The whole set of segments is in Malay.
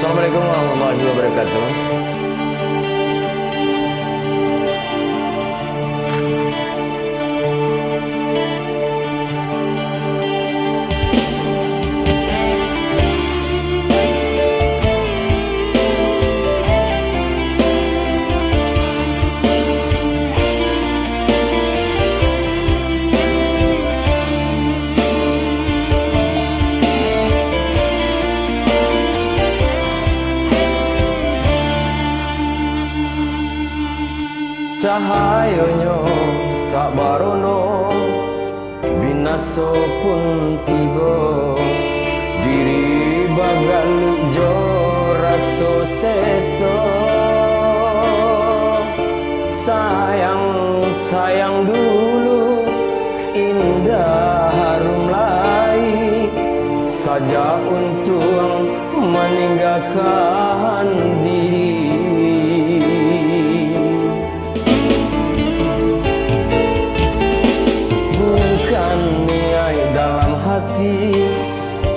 Assalamualaikum warahmatullahi wabarakatuh. Cahayanya tak barono, binaso pun tiba. Diri bagal jo raso seso. Sayang, sayang dulu, indah harum lai. Saja untuk meninggalkan diri.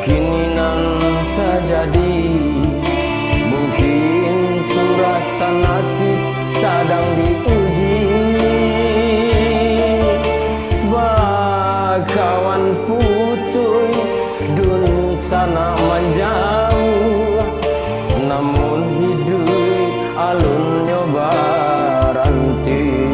Kini nan terjadi, mungkin suratan nasib sedang diuji. Bakawan putui dun sana menjauh, namun hidup alunnya baranti.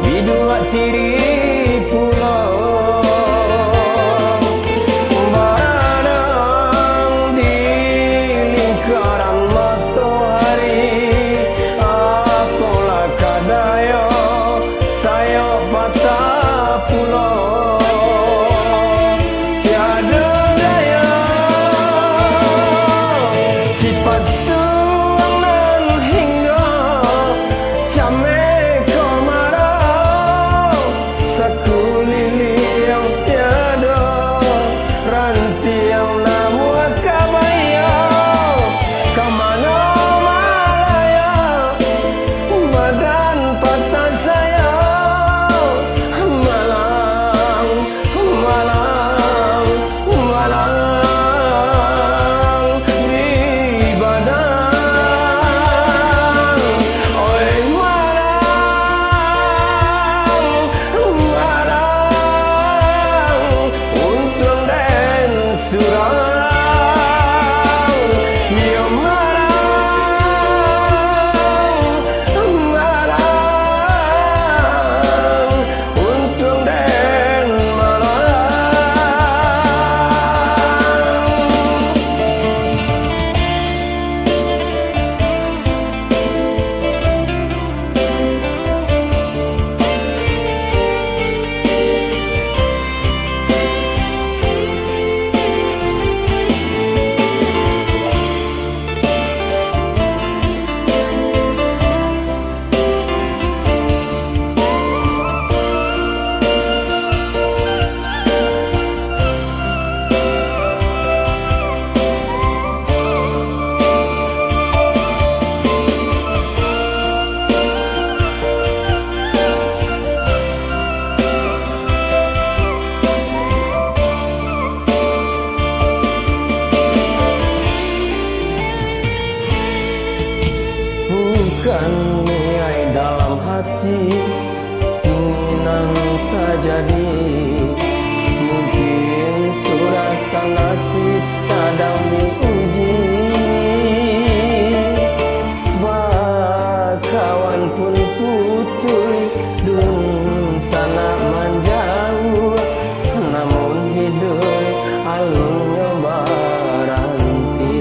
Di dua tiri pulau barang di lingkaran matahari, apalah kadaya saya patah pulau. Tiada daya sifat suangan hingga camai bukan niai dalam hati, keinginan terjadi. Mungkin suratan nasib sedang diuji. Bakawan pun putui dun sana menjauh, namun hidup alunnya baranti.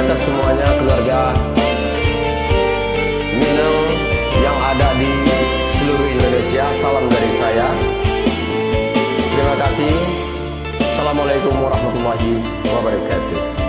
atas semuanya keluarga Mineng yang ada di seluruh Indonesia. Salam dari saya. Terima kasih. Assalamualaikum warahmatullahi wabarakatuh.